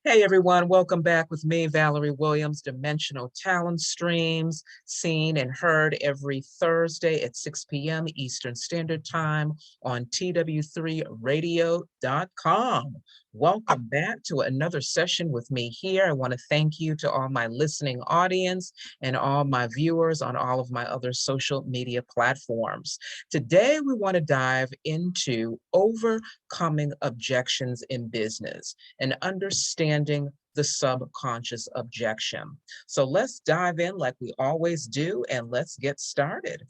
Hey everyone, welcome back with me, Valerie Williams, Dimensional Talent Streams, seen and heard every Thursday at 6 p.m. Eastern Standard Time on TW3radio.com. Welcome back to another session with me here. I want to thank you to all my listening audience and all my viewers on all of my other social media platforms. Today, we want to dive into overcoming objections in business and understanding the subconscious objection. So let's dive in like we always do, and let's get started.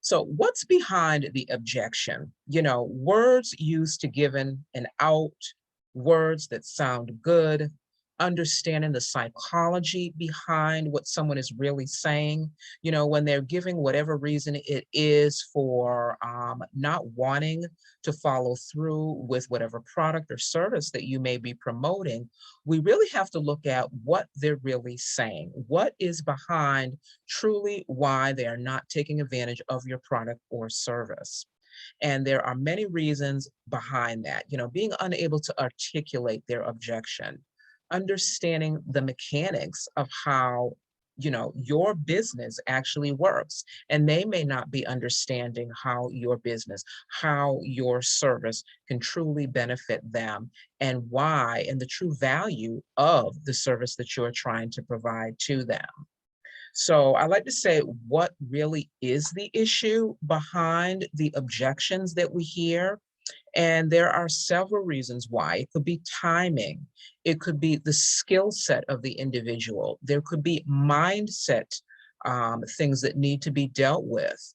So what's behind the objection? Words used to give an out, words that sound good, understanding the psychology behind what someone is really saying, when they're giving whatever reason it is for not wanting to follow through with whatever product or service that you may be promoting, we really have to look at what they're really saying. What is behind truly why they are not taking advantage of your product or service? And there are many reasons behind that, being unable to articulate their objection, understanding the mechanics of how your business actually works, and they may not be understanding how your business, how your service can truly benefit them, and why, and the true value of the service that you're trying to provide to them. So I like to say, what really is the issue behind the objections that we hear? And there are several reasons why. It could be timing. It could be the skill set of the individual. There could be mindset things that need to be dealt with.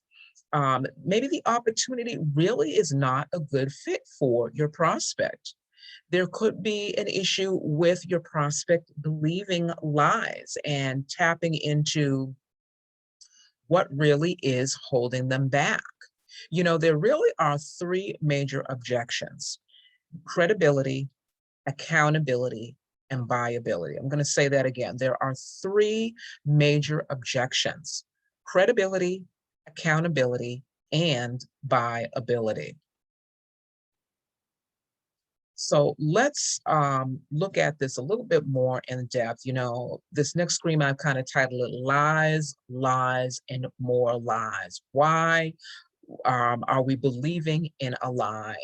Maybe the opportunity really is not a good fit for your prospect. There could be an issue with your prospect believing lies and tapping into what really is holding them back. There really are three major objections: credibility, accountability, and buyability. I'm going to say that again. There are three major objections: credibility, accountability, and buyability. So let's look at this a little bit more in depth. This next screen, I've kind of titled it Lies, Lies, and More Lies. Why are we believing in a lie?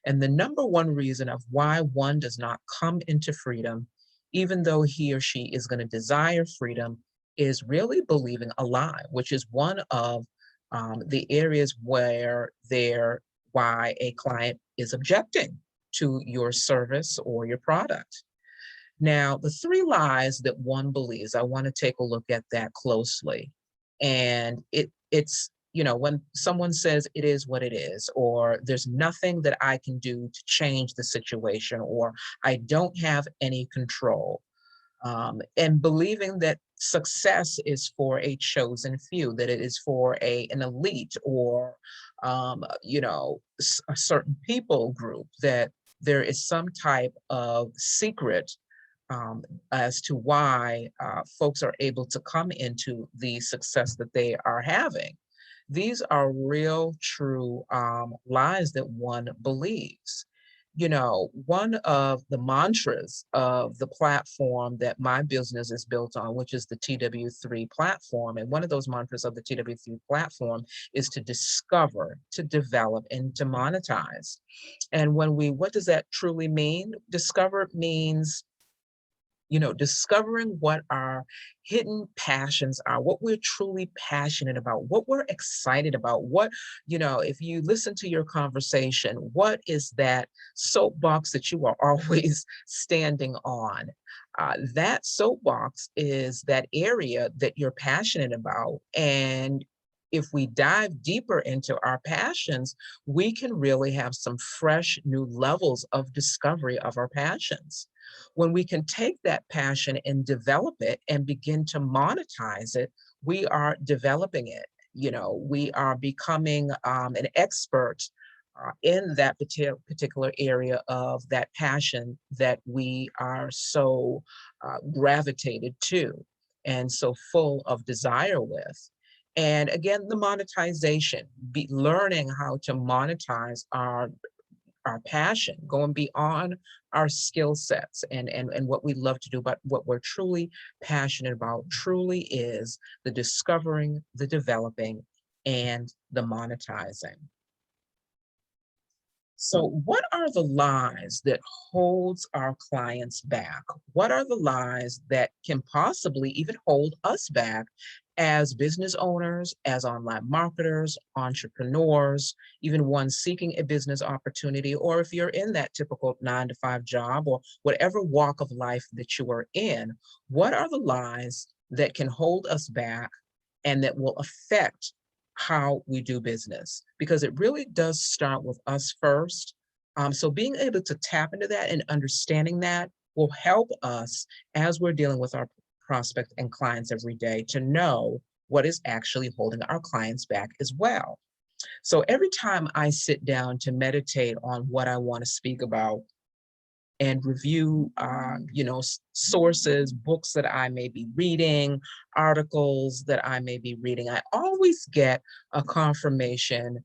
And the number one reason of why one does not come into freedom, even though he or she is going to desire freedom, is really believing a lie, which is one of the areas why a client is objecting to your service or your product. Now, the three lies that one believes, I want to take a look at that closely. And it's when someone says it is what it is, or there's nothing that I can do to change the situation, or I don't have any control, and believing that success is for a chosen few, that it is for an elite, or a certain people group, that there is some type of secret as to why folks are able to come into the success that they are having. These are real, true lies that one believes. One of the mantras of the platform that my business is built on, which is the TW3 platform, and one of those mantras of the TW3 platform is to discover, to develop, and to monetize. And what does that truly mean? Discover means discovering what our hidden passions are, what we're truly passionate about, what we're excited about, if you listen to your conversation, what is that soapbox that you are always standing on? That soapbox is that area that you're passionate about. And if we dive deeper into our passions, we can really have some fresh new levels of discovery of our passions. When we can take that passion and develop it and begin to monetize it, we are developing it. We are becoming an expert in that particular area of that passion that we are so gravitated to and so full of desire with. And again, the monetization, learning how to monetize our our passion, going beyond our skill sets and what we love to do, but what we're truly passionate about truly is the discovering, the developing, and the monetizing. So what are the lies that holds our clients back? What are the lies that can possibly even hold us back as business owners, as online marketers, entrepreneurs, even one seeking a business opportunity, or if you're in that typical 9 to 5 job or whatever walk of life that you are in, what are the lies that can hold us back and that will affect how we do business? Because it really does start with us first. So being able to tap into that and understanding that will help us as we're dealing with our prospects and clients every day to know what is actually holding our clients back as well. So every time I sit down to meditate on what I want to speak about, and review, sources, books that I may be reading, articles that I may be reading, I always get a confirmation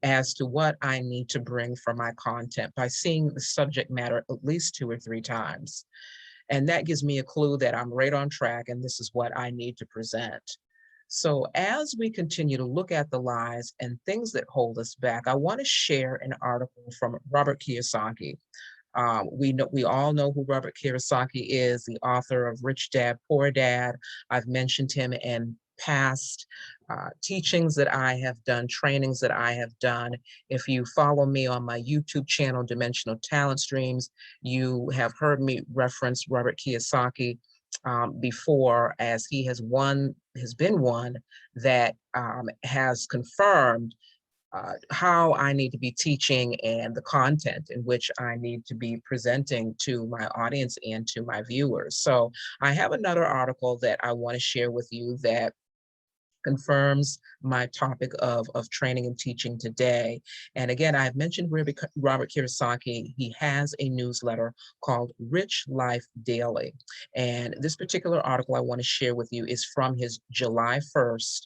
as to what I need to bring for my content by seeing the subject matter at least 2 or 3 times. And that gives me a clue that I'm right on track and this is what I need to present. So as we continue to look at the lies and things that hold us back, I want to share an article from Robert Kiyosaki. We all know who Robert Kiyosaki is, the author of Rich Dad, Poor Dad. I've mentioned him in past teachings that I have done, trainings that I have done. If you follow me on my YouTube channel, Dimensional Talent Streams, you have heard me reference Robert Kiyosaki before, as he has been one that has confirmed how I need to be teaching and the content in which I need to be presenting to my audience and to my viewers. So I have another article that I want to share with you that confirms my topic of training and teaching today. And again, I've mentioned Robert Kiyosaki. He has a newsletter called Rich Life Daily. And this particular article I want to share with you is from his July 1st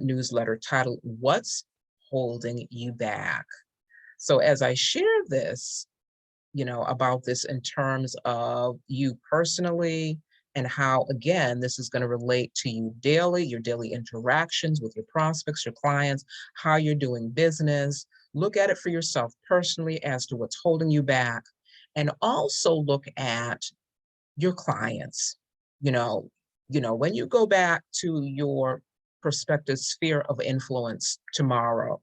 newsletter titled, What's Holding You Back? So as I share this, about this in terms of you personally and how, again, this is going to relate to you daily, your daily interactions with your prospects, your clients, how you're doing business. Look at it for yourself personally as to what's holding you back. And also look at your clients. When you go back to your prospective sphere of influence tomorrow,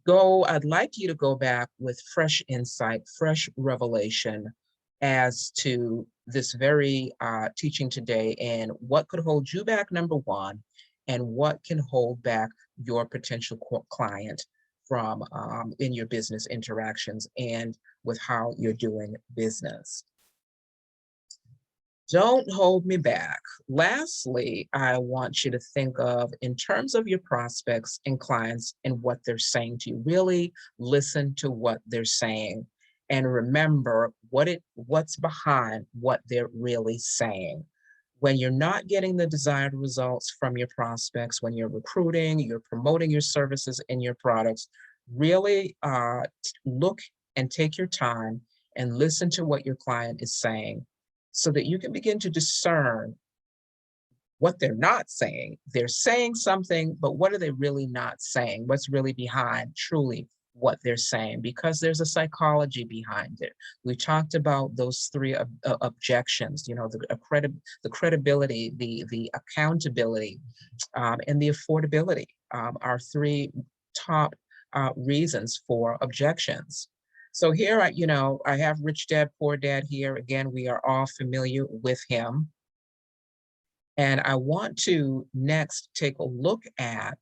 I'd like you to go back with fresh insight, fresh revelation as to this very teaching today and what could hold you back, number one, and what can hold back your potential client from in your business interactions and with how you're doing business. Don't hold me back. Lastly, I want you to think of, in terms of your prospects and clients and what they're saying to you, really listen to what they're saying and remember what's behind what they're really saying. When you're not getting the desired results from your prospects, when you're recruiting, you're promoting your services and your products, really look and take your time and listen to what your client is saying, so that you can begin to discern what they're not saying. They're saying something, but what are they really not saying? What's really behind truly what they're saying? Because there's a psychology behind it. We talked about those 3 objections, the credibility, the accountability, and the affordability are 3 top reasons for objections. So here, I have Rich Dad, Poor Dad here. Again, we are all familiar with him. And I want to next take a look at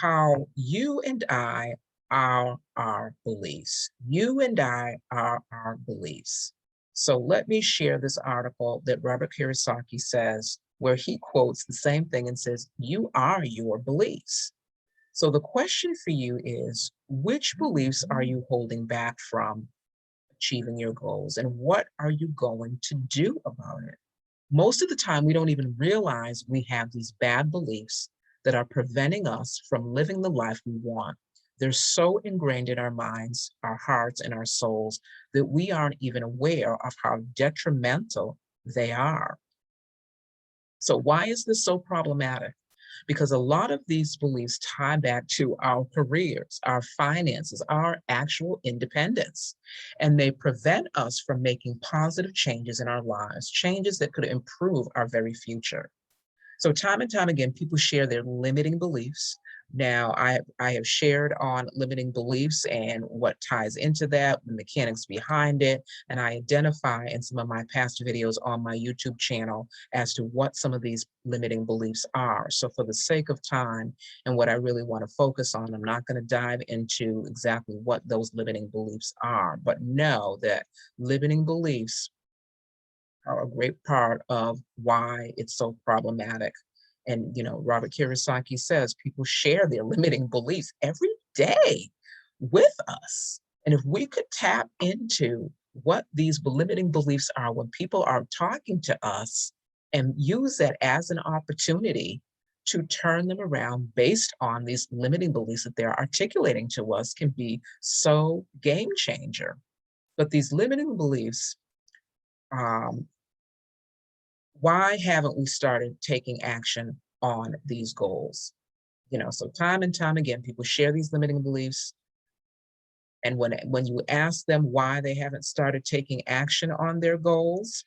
how you and I are our beliefs. You and I are our beliefs. So let me share this article that Robert Kiyosaki says, where he quotes the same thing and says, you are your beliefs. So the question for you is, which beliefs are you holding back from achieving your goals? And what are you going to do about it? Most of the time, we don't even realize we have these bad beliefs that are preventing us from living the life we want. They're so ingrained in our minds, our hearts, and our souls that we aren't even aware of how detrimental they are. So, why is this so problematic? Because a lot of these beliefs tie back to our careers, our finances, our actual independence, and they prevent us from making positive changes in our lives, changes that could improve our very future. So time and time again, people share their limiting beliefs. Now, I have shared on limiting beliefs and what ties into that, the mechanics behind it, and I identify in some of my past videos on my YouTube channel as to what some of these limiting beliefs are. So for the sake of time and what I really want to focus on, I'm not going to dive into exactly what those limiting beliefs are, but know that limiting beliefs are a great part of why it's so problematic. And, Robert Kiyosaki says people share their limiting beliefs every day with us. And if we could tap into what these limiting beliefs are when people are talking to us and use that as an opportunity to turn them around based on these limiting beliefs that they're articulating to us can be so game changer. But these limiting beliefs, um, why haven't we started taking action on these goals? So time and time again, people share these limiting beliefs. And when you ask them why they haven't started taking action on their goals,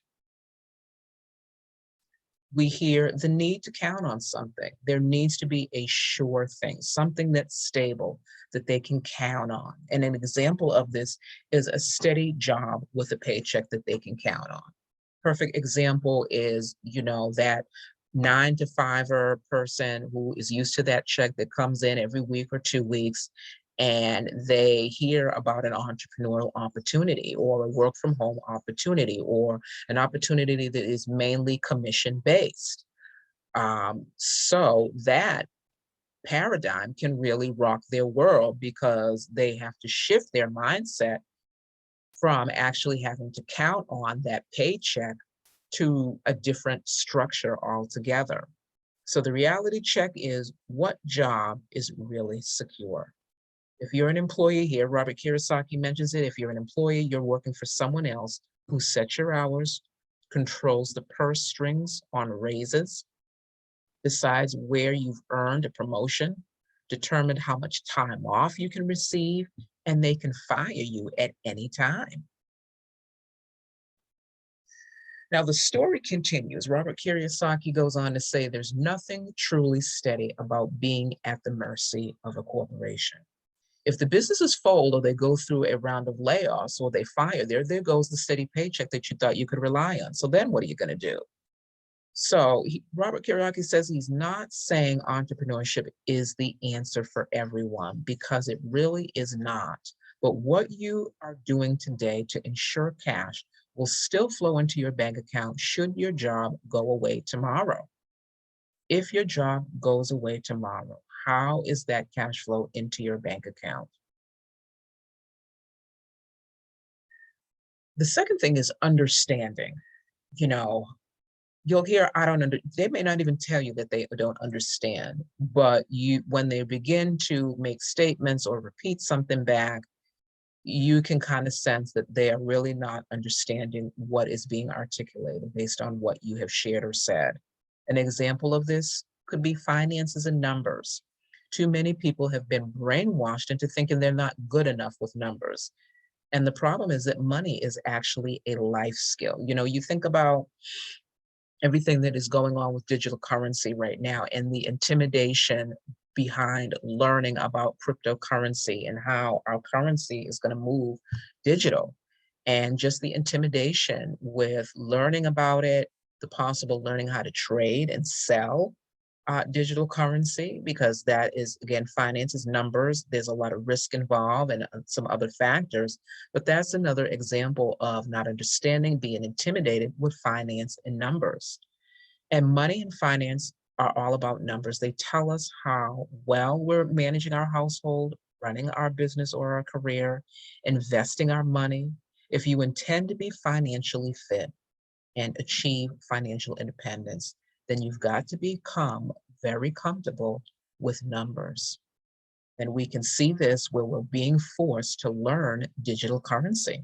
we hear the need to count on something. There needs to be a sure thing, something that's stable that they can count on. And an example of this is a steady job with a paycheck that they can count on. Perfect example is, that 9 to 5 person who is used to that check that comes in every week or 2 weeks, and they hear about an entrepreneurial opportunity or a work from home opportunity or an opportunity that is mainly commission based. So that paradigm can really rock their world because they have to shift their mindset from actually having to count on that paycheck to a different structure altogether. So the reality check is, what job is really secure? If you're an employee here, Robert Kiyosaki mentions it. If you're an employee, you're working for someone else who sets your hours, controls the purse strings on raises, decides where you've earned a promotion, determined how much time off you can receive, and they can fire you at any time. Now, the story continues. Robert Kiyosaki goes on to say there's nothing truly steady about being at the mercy of a corporation. If the businesses fold or they go through a round of layoffs or they fire, there goes the steady paycheck that you thought you could rely on. So then what are you going to do? So Robert Kiyosaki says he's not saying entrepreneurship is the answer for everyone, because it really is not. But what you are doing today to ensure cash will still flow into your bank account should your job go away tomorrow. If your job goes away tomorrow, how is that cash flow into your bank account? The second thing is understanding. You know, you'll hear, I don't under, they may not even tell you that they don't understand, but when they begin to make statements or repeat something back, you can kind of sense that they are really not understanding what is being articulated based on what you have shared or said. An example of this could be finances and numbers. Too many people have been brainwashed into thinking they're not good enough with numbers. And the problem is that money is actually a life skill. You think about everything that is going on with digital currency right now and the intimidation behind learning about cryptocurrency and how our currency is going to move digital, and just the intimidation with learning about it, the possible learning how to trade and sell digital currency, because that is, again, finances, numbers. There's a lot of risk involved and some other factors, but that's another example of not understanding, being intimidated with finance and numbers. And money and finance are all about numbers. They tell us how well we're managing our household, running our business or our career, investing our money. If you intend to be financially fit and achieve financial independence, then you've got to become very comfortable with numbers. And we can see this where we're being forced to learn digital currency.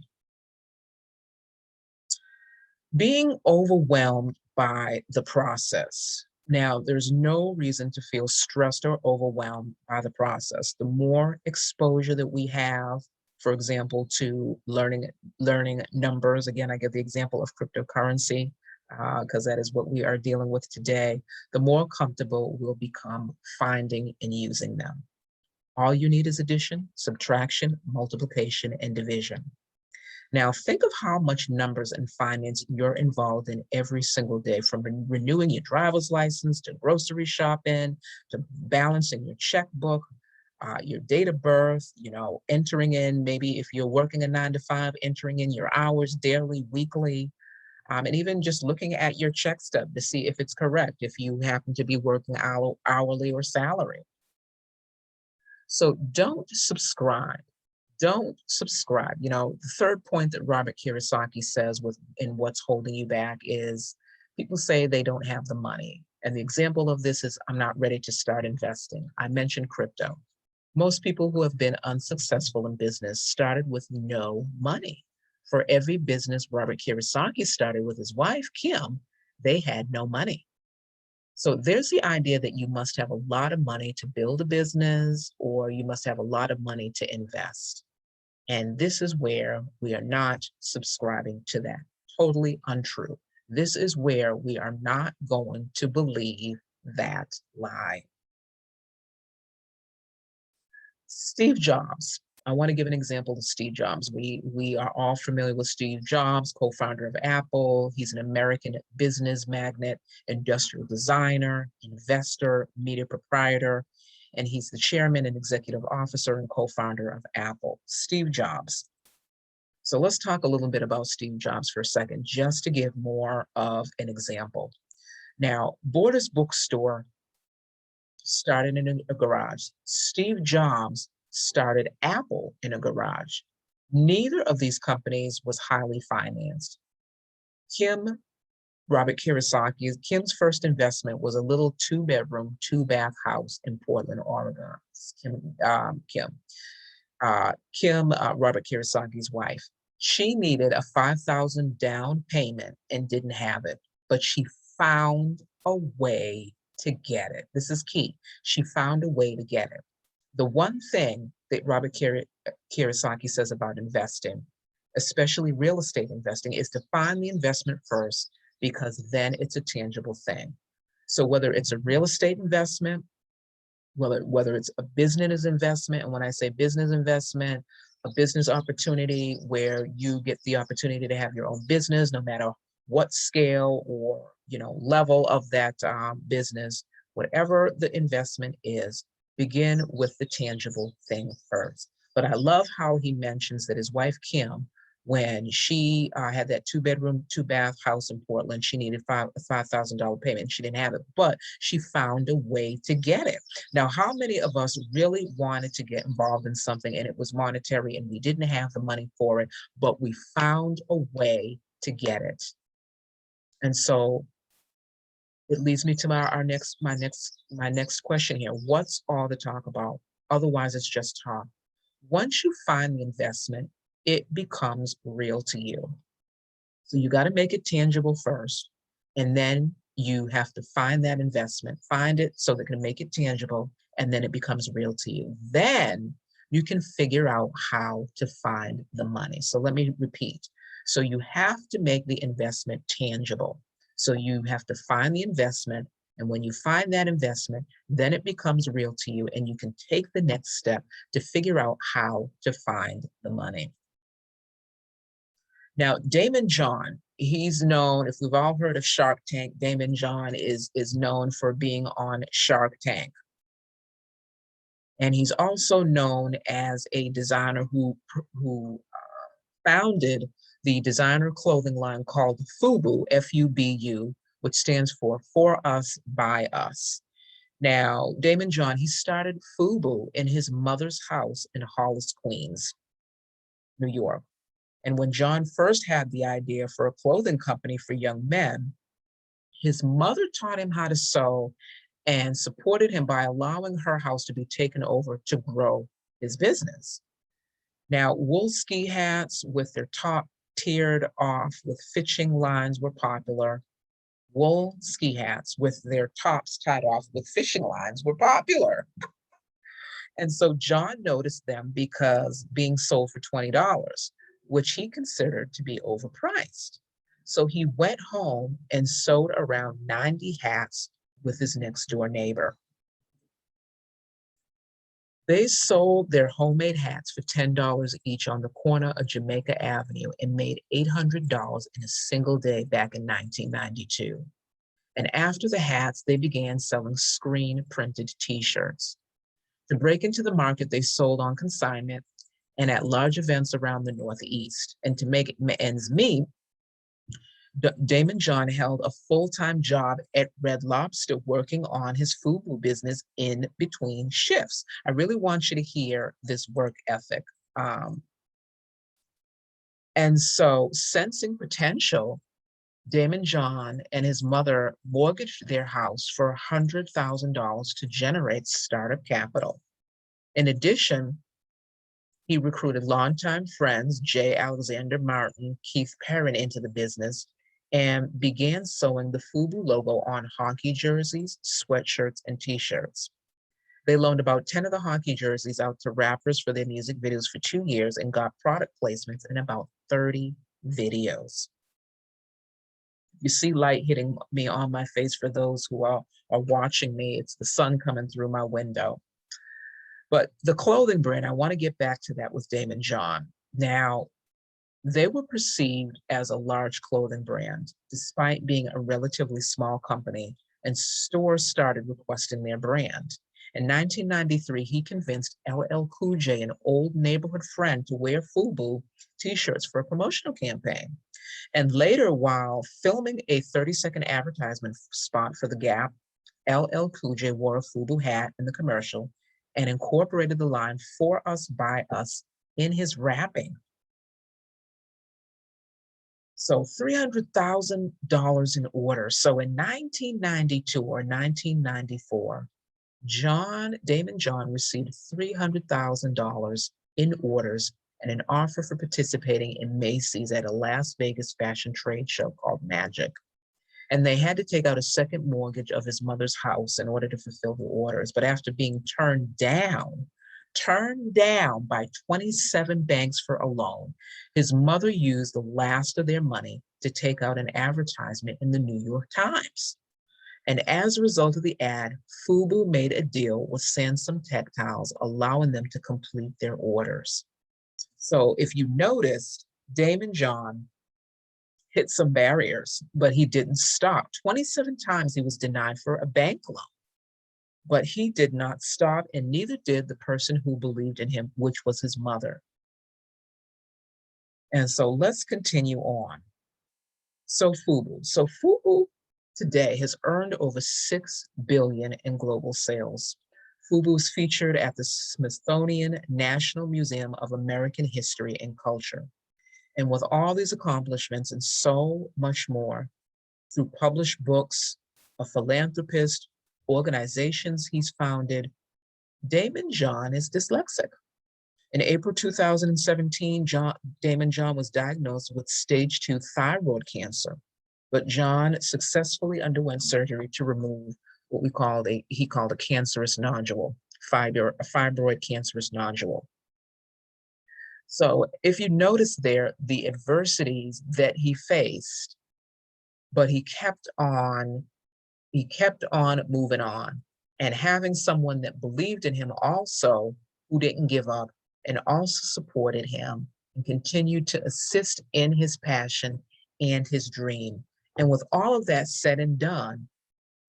Being overwhelmed by the process. Now, there's no reason to feel stressed or overwhelmed by the process. The more exposure that we have, for example, to learning numbers. Again, I give the example of cryptocurrency because that is what we are dealing with today. The more comfortable we'll become finding and using them. All you need is addition, subtraction, multiplication, and division. Now, think of how much numbers and finance you're involved in every single day, from renewing your driver's license to grocery shopping to balancing your checkbook, your date of birth, entering in, maybe if you're working a 9 to 5, entering in your hours daily, weekly, and even just looking at your check stub to see if it's correct, if you happen to be working hourly or salary. So don't subscribe. Don't subscribe. The third point that Robert Kiyosaki says in what's holding you back is people say they don't have the money. And the example of this is, I'm not ready to start investing. I mentioned crypto. Most people who have been unsuccessful in business started with no money. For every business Robert Kiyosaki started with his wife, Kim, they had no money. So there's the idea that you must have a lot of money to build a business, or you must have a lot of money to invest. And this is where we are not subscribing to that. Totally untrue. This is where we are not going to believe that lie. Steve Jobs. I want to give an example of Steve Jobs. We are all familiar with Steve Jobs, co-founder of Apple. He's an American business magnate, industrial designer, investor, media proprietor, and he's the chairman and executive officer and co-founder of Apple, Steve Jobs. So let's talk a little bit about Steve Jobs for a second, just to give more of an example. Now, Borders Bookstore started in a garage. Steve Jobs started Apple in a garage. Neither of these companies was highly financed. Robert Kiyosaki, Kim's first investment was a little 2-bedroom, 2-bath house in Portland, Oregon. Robert Kiyosaki's wife. She needed a $5,000 down payment and didn't have it, but she found a way to get it. This is key. She found a way to get it. The one thing that Robert Kiyosaki says about investing, especially real estate investing, is to find the investment first, because then it's a tangible thing. So whether it's a real estate investment, whether it's a business investment, and when I say business investment, a business opportunity where you get the opportunity to have your own business, no matter what scale or level of that business, whatever the investment is, begin with the tangible thing first. But I love how he mentions that his wife, Kim, when she had that 2-bedroom, 2-bath house in Portland, she needed a $5,000 payment. She didn't have it, but she found a way to get it. Now, how many of us really wanted to get involved in something and it was monetary and we didn't have the money for it, but we found a way to get it? And so it leads me to my next question here. What's all the talk about? Otherwise, it's just talk. Once you find the investment, it becomes real to you. So you got to make it tangible first, and then you have to find that investment, find it so that it can make it tangible, and then it becomes real to you. Then you can figure out how to find the money. So let me repeat. So you have to make the investment tangible. So you have to find the investment, and when you find that investment, then it becomes real to you, and you can take the next step to figure out how to find the money. Now, Daymond John, he's known, if we've all heard of Shark Tank, Daymond John is known for being on Shark Tank. And he's also known as a designer who founded the designer clothing line called FUBU, F-U-B-U, which stands for Us, By Us. Now, Daymond John, he started FUBU in his mother's house in Hollis, Queens, New York. And when John first had the idea for a clothing company for young men, his mother taught him how to sew, and supported him by allowing her house to be taken over to grow his business. Now, wool ski hats with their top tiered off with fishing lines were popular. Wool ski hats with their tops tied off with fishing lines were popular. And so John noticed them because being sold for $20, which he considered to be overpriced. So he went home and sewed around 90 hats with his next door neighbor. They sold their homemade hats for $10 each on the corner of Jamaica Avenue and made $800 in a single day back in 1992. And after the hats, they began selling screen printed t-shirts. To break into the market, they sold on consignment and at large events around the Northeast. And to make ends meet, Damon John held a full-time job at Red Lobster working on his FUBU business in between shifts. I really want you to hear this work ethic. And so, sensing potential, Damon John and his mother mortgaged their house for $100,000 to generate startup capital. In addition, he recruited longtime friends, J. Alexander Martin, Keith Perrin, into the business and began sewing the FUBU logo on hockey jerseys, sweatshirts, and t-shirts. They loaned about 10 of the hockey jerseys out to rappers for their music videos for 2 years and got product placements in about 30 videos. You see light hitting me on my face for those who are watching me. It's the sun coming through my window. But the clothing brand, I want to get back to that with Damon John. Now, they were perceived as a large clothing brand, despite being a relatively small company, and stores started requesting their brand. In 1993, he convinced LL Cool J, an old neighborhood friend, to wear FUBU t-shirts for a promotional campaign. And later, while filming a 30-second advertisement spot for The Gap, LL Cool J wore a FUBU hat in the commercial and incorporated the line "For Us, By Us" in his rapping. So $300,000 in orders. So in 1992 or 1994, Damon John received $300,000 in orders and an offer for participating in Macy's at a Las Vegas fashion trade show called Magic. And they had to take out a second mortgage of his mother's house in order to fulfill the orders. But after being turned down by 27 banks for a loan, his mother used the last of their money to take out an advertisement in the New York Times. And as a result of the ad, FUBU made a deal with Sansom Textiles, allowing them to complete their orders. So if you noticed, Damon John hit some barriers, but he didn't stop. 27 times he was denied for a bank loan, but he did not stop, and neither did the person who believed in him, which was his mother. And so let's continue on. So FUBU today has earned over $6 billion in global sales. FUBU is featured at the Smithsonian National Museum of American History and Culture. And with all these accomplishments and so much more, through published books, a philanthropist, organizations he's founded, Damon John is dyslexic. In April 2017, Damon John was diagnosed with stage 2 thyroid cancer, but John successfully underwent surgery to remove what he called a cancerous nodule, a fibroid cancerous nodule. So if you notice there, the adversities that he faced, but he kept on moving on, and having someone that believed in him also, who didn't give up and also supported him and continued to assist in his passion and his dream. And with all of that said and done,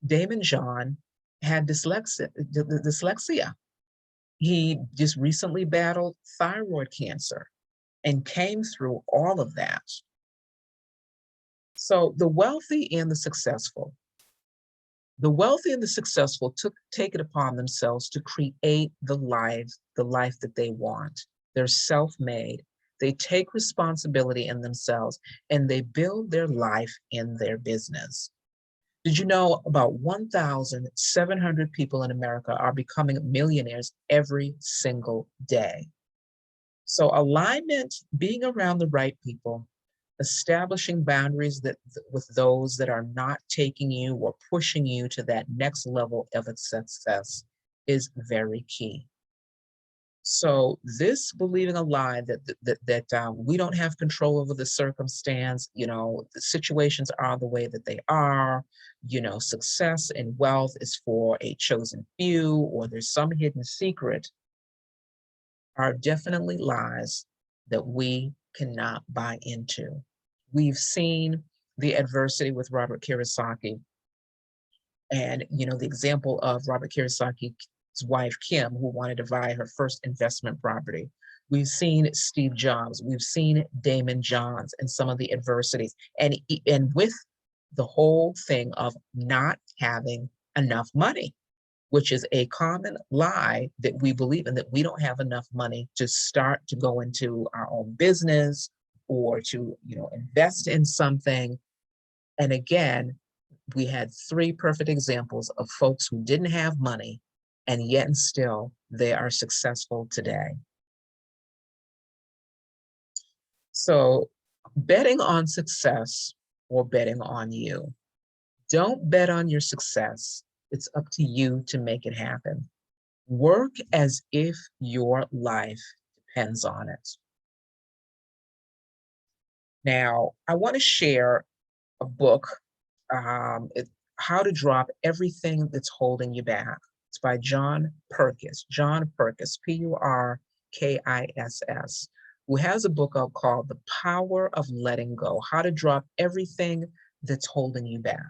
Damon John had dyslexia. He just recently battled thyroid cancer and came through all of that. So the wealthy and the successful take it upon themselves to create the life that they want. They're self-made. They take responsibility in themselves and they build their life in their business. Did you know about 1,700 people in America are becoming millionaires every single day? So alignment, being around the right people, establishing boundaries with those that are not taking you or pushing you to that next level of success is very key. So this believing a lie that we don't have control over the circumstance, the situations are the way that they are, success and wealth is for a chosen few, or there's some hidden secret, are definitely lies that we cannot buy into. We've seen the adversity with Robert Kiyosaki, and the example of Robert Kiyosaki's wife Kim, who wanted to buy her first investment property. We've seen Steve Jobs, we've seen Damon Johns, and some of the adversities, and with the whole thing of not having enough money, which is a common lie that we believe in, that we don't have enough money to start to go into our own business or to invest in something. And again, we had three perfect examples of folks who didn't have money, and yet and still they are successful today. So betting on success or betting on you. Don't bet on your success. It's up to you to make it happen. Work as if your life depends on it. Now, I want to share a book, How to Drop Everything That's Holding You Back. It's by John Perkis, P-U-R-K-I-S-S, who has a book out called The Power of Letting Go, How to Drop Everything That's Holding You Back.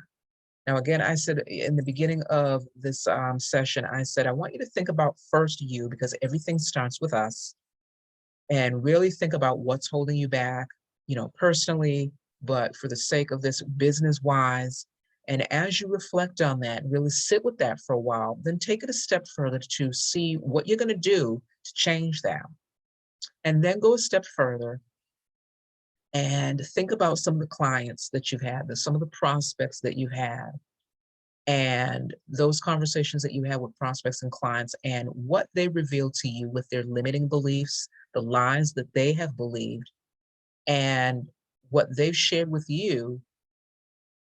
Now, again, I said in the beginning of this session, I said, I want you to think about first you, because everything starts with us, and really think about what's holding you back, personally, but for the sake of this business-wise. And as you reflect on that, really sit with that for a while, then take it a step further to see what you're going to do to change that. And then go a step further and think about some of the clients that you've had, some of the prospects that you've had, and those conversations that you have with prospects and clients, and what they reveal to you with their limiting beliefs, the lies that they have believed, and what they've shared with you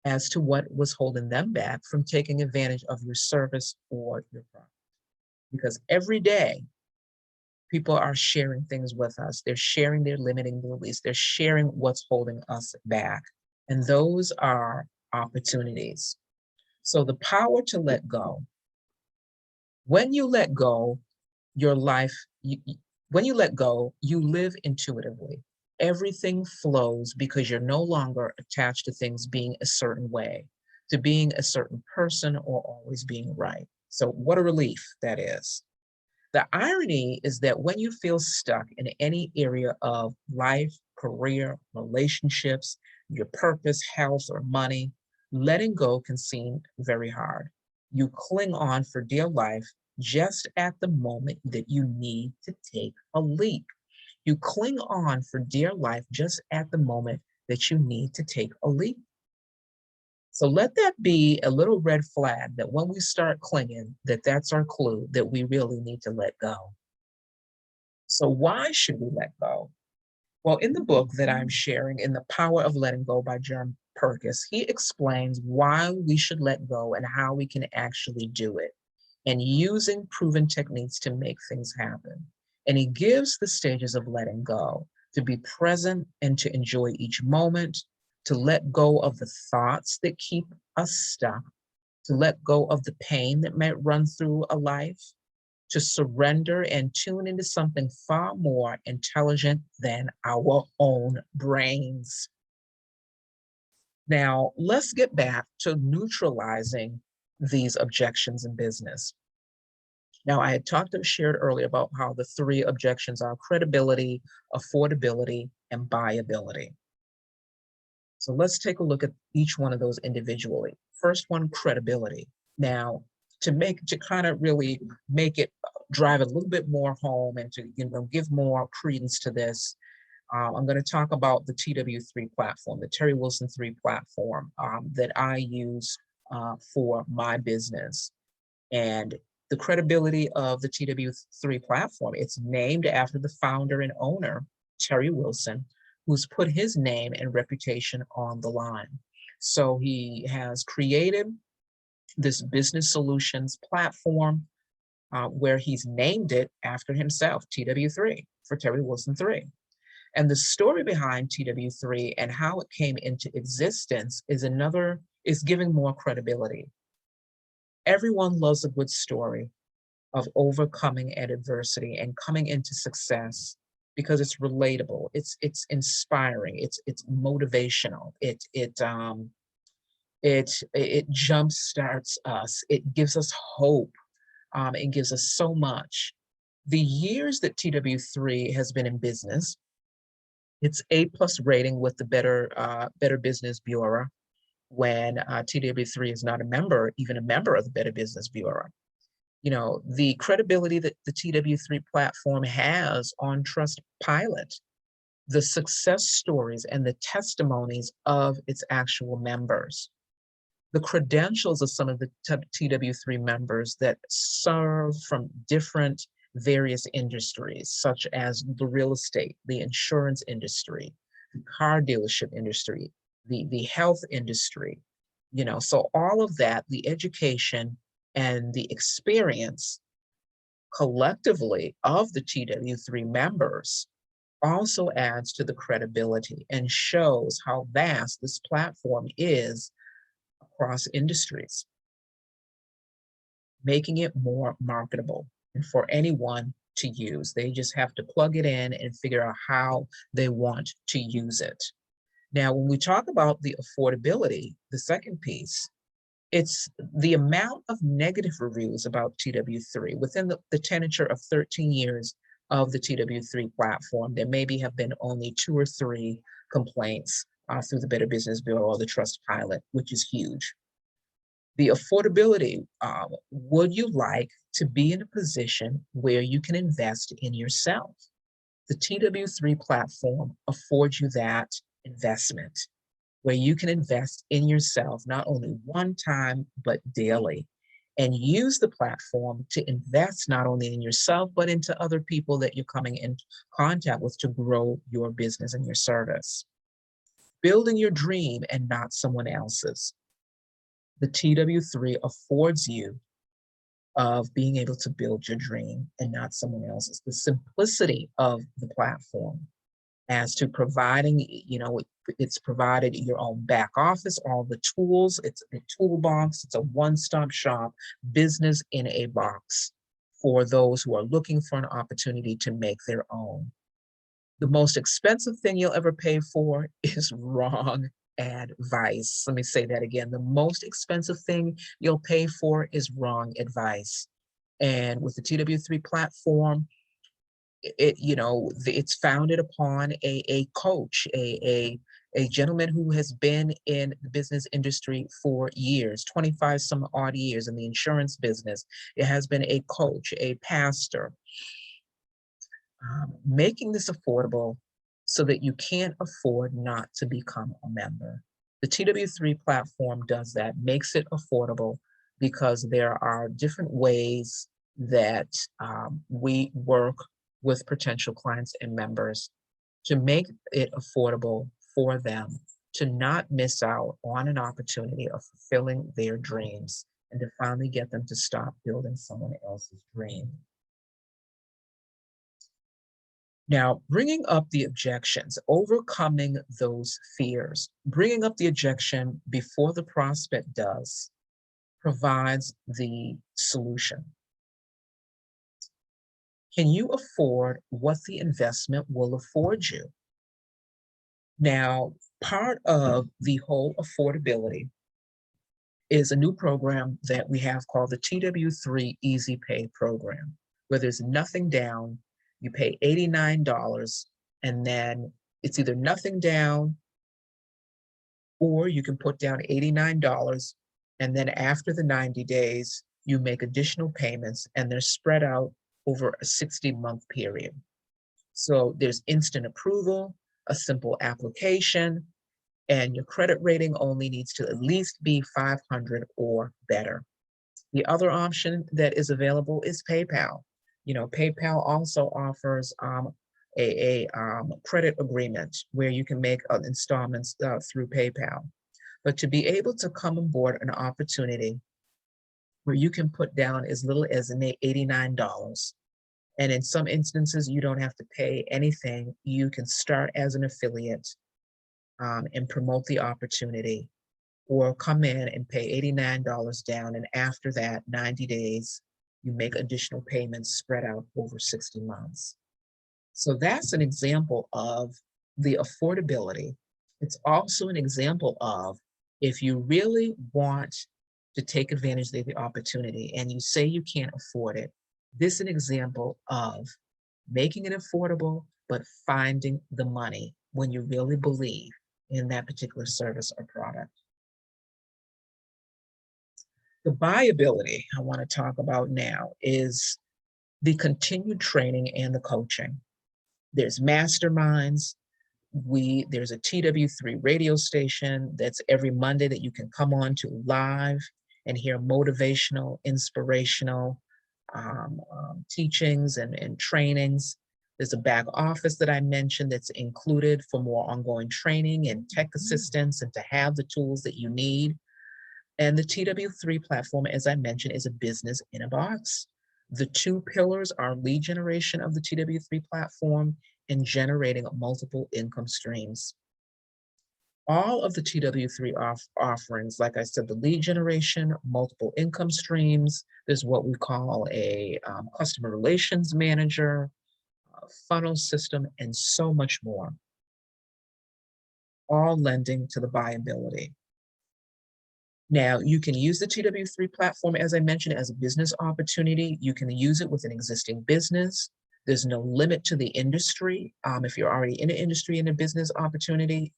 as to what was holding them back from taking advantage of your service or your product. Because every day, people are sharing things with us. They're sharing their limiting beliefs. They're sharing what's holding us back. And those are opportunities. So the power to let go. When you let go, your life, when you let go, you live intuitively. Everything flows because you're no longer attached to things being a certain way, to being a certain person, or always being right. So what a relief that is. The irony is that when you feel stuck in any area of life, career, relationships, your purpose, health, or money, letting go can seem very hard. You cling on for dear life just at the moment that you need to take a leap. You cling on for dear life just at the moment that you need to take a leap. So let that be a little red flag that when we start clinging, that's our clue that we really need to let go. So why should we let go? Well, in the book that I'm sharing, In the Power of Letting Go by John Perkis, he explains why we should let go and how we can actually do it, and using proven techniques to make things happen. And he gives the stages of letting go: to be present and to enjoy each moment, to let go of the thoughts that keep us stuck, to let go of the pain that might run through a life, to surrender and tune into something far more intelligent than our own brains. Now, let's get back to neutralizing these objections in business. Now, I had shared earlier about how the three objections are credibility, affordability, and buyability. So let's take a look at each one of those individually. First one, credibility. Now, to kind of really make it drive a little bit more home and to give more credence to this, I'm going to talk about the TW3 platform, the Terry Wilson 3 platform that I use for my business. And the credibility of the TW3 platform, it's named after the founder and owner, Terry Wilson, who's put his name and reputation on the line. So he has created this business solutions platform where he's named it after himself, TW3, for Terry Wilson 3. And the story behind TW3 and how it came into existence is giving more credibility. Everyone loves a good story of overcoming adversity and coming into success because it's relatable, it's inspiring, it's motivational, it jumpstarts us, it gives us hope, it gives us so much. The years that TW3 has been in business, it's A+ rating with the Better Business Bureau, when TW3 is not even a member of the Better Business Bureau. You know, the credibility that the TW3 platform has on Trustpilot, the success stories and the testimonies of its actual members, the credentials of some of the TW3 members that serve from different various industries, such as the real estate, the insurance industry, the car dealership industry, the health industry, so all of that, the education and the experience collectively of the TW3 members also adds to the credibility and shows how vast this platform is across industries, making it more marketable and for anyone to use. They just have to plug it in and figure out how they want to use it. Now, when we talk about the affordability, the second piece, it's the amount of negative reviews about TW3 within the tenure of 13 years of the TW3 platform. There maybe have been only 2 or 3 complaints through the Better Business Bureau or the Trustpilot, which is huge. The affordability, would you like to be in a position where you can invest in yourself? The TW3 platform affords you that investment, where you can invest in yourself, not only one time, but daily, and use the platform to invest not only in yourself, but into other people that you're coming in contact with to grow your business and your service. Building your dream and not someone else's. The TW3 affords you of being able to build your dream and not someone else's. The simplicity of the platform as to providing, it's provided your own back office, all the tools, it's a toolbox, it's a one-stop shop, business in a box for those who are looking for an opportunity to make their own. The most expensive thing you'll ever pay for is wrong advice. Let me say that again. The most expensive thing you'll pay for is wrong advice. And with the TW3 platform, it's founded upon a coach, a gentleman who has been in the business industry for years, 25 some odd years in the insurance business. It has been a coach, a pastor, making this affordable so that you can't afford not to become a member. The TW3 platform does that, makes it affordable because there are different ways that we work with potential clients and members to make it affordable for them to not miss out on an opportunity of fulfilling their dreams and to finally get them to stop building someone else's dream. Now, bringing up the objections, overcoming those fears, bringing up the objection before the prospect does, provides the solution. Can you afford what the investment will afford you? Now, part of the whole affordability is a new program that we have called the TW3 Easy Pay program, where there's nothing down. You pay $89, and then it's either nothing down, or you can put down $89, and then after the 90 days, you make additional payments, and they're spread out over a 60-month period. So there's instant approval, a simple application, and your credit rating only needs to at least be 500 or better. The other option that is available is PayPal. PayPal also offers a credit agreement where you can make installments through PayPal. But to be able to come on board an opportunity where you can put down as little as $89, and in some instances, you don't have to pay anything. You can start as an affiliate and promote the opportunity, or come in and pay $89 down. And after that, 90 days, you make additional payments spread out over 60 months. So that's an example of the affordability. It's also an example of, if you really want to take advantage of the opportunity and you say you can't afford it, this is an example of making it affordable, but finding the money when you really believe in that particular service or product. The buyability I want to talk about now is the continued training and the coaching. There's masterminds. There's a TW3 radio station that's every Monday that you can come on to live and hear motivational, inspirational teachings and trainings. There's a back office that I mentioned that's included for more ongoing training and tech assistance, and to have the tools that you need. And the TW3 platform, as I mentioned, is a business in a box. The two pillars are lead generation of the TW3 platform and generating multiple income streams. All of the TW3 offerings, like I said, the lead generation, multiple income streams, there's what we call a customer relations manager, a funnel system, and so much more, all lending to the buyability. Now, you can use the TW3 platform, as I mentioned, as a business opportunity. You can use it with an existing business. There's no limit to the industry. If you're already in an industry and a business opportunity,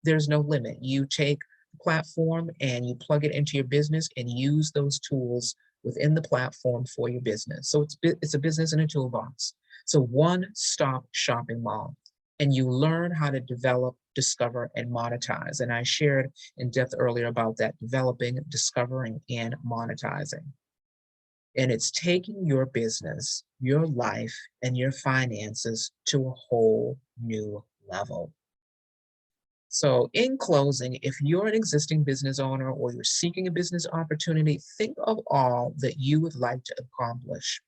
there's no limit. You take the platform and you plug it into your business and use those tools within the platform for your business. So it's a business in a toolbox. So one-stop shopping mall. And you learn how to develop, discover, and monetize. And I shared in depth earlier about that: developing, discovering, and monetizing. And it's taking your business, your life, and your finances to a whole new level. So in closing, if you're an existing business owner or you're seeking a business opportunity, think of all that you would like to accomplish.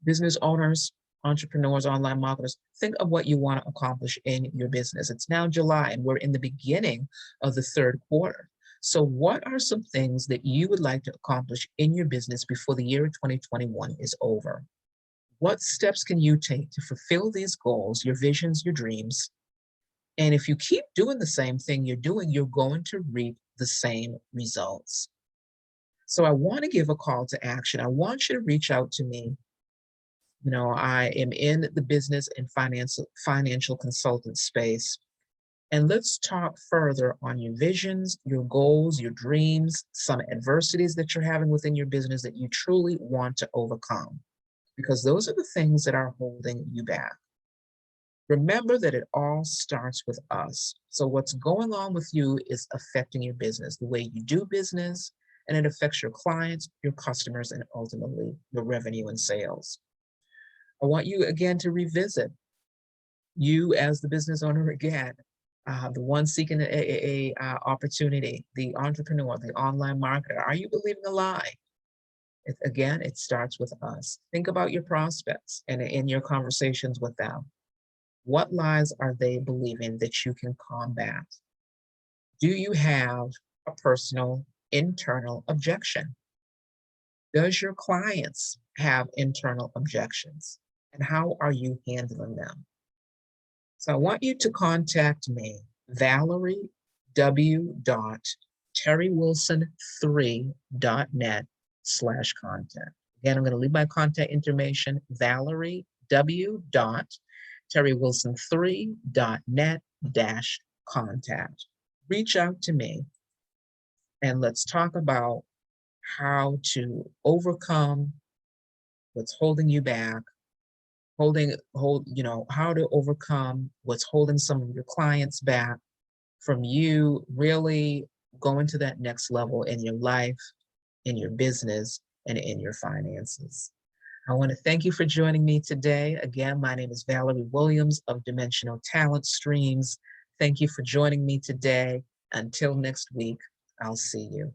Business owners, entrepreneurs, online marketers, think of what you want to accomplish in your business. It's now July and we're in the beginning of the third quarter. So what are some things that you would like to accomplish in your business before the year 2021 is over? What steps can you take to fulfill these goals, your visions, your dreams? And if you keep doing the same thing you're doing, you're going to reap the same results. So I want to give a call to action. I want you to reach out to me. I am in the business and financial consultant space. And let's talk further on your visions, your goals, your dreams, some adversities that you're having within your business that you truly want to overcome, because those are the things that are holding you back. Remember that it all starts with us. So what's going on with you is affecting your business, the way you do business, and it affects your clients, your customers, and ultimately your revenue and sales. I want you again to revisit you as the business owner again, the one seeking a opportunity, the entrepreneur, the online marketer. Are you believing a lie? Again, it starts with us. Think about your prospects and in your conversations with them. What lies are they believing that you can combat? Do you have a personal internal objection? Does your clients have internal objections? And how are you handling them? So I want you to contact me, Valerie w.terrywilson3.net/contact. Again, I'm going to leave my contact information, Valerie w.terrywilson3.net-contact. Reach out to me and let's talk about how to overcome what's holding you back, how to overcome what's holding some of your clients back from you really going to that next level in your life, in your business, and in your finances. I want to thank you for joining me today. Again, my name is Valerie Williams of Dimensional Talent Streams. Thank you for joining me today. Until next week, I'll see you.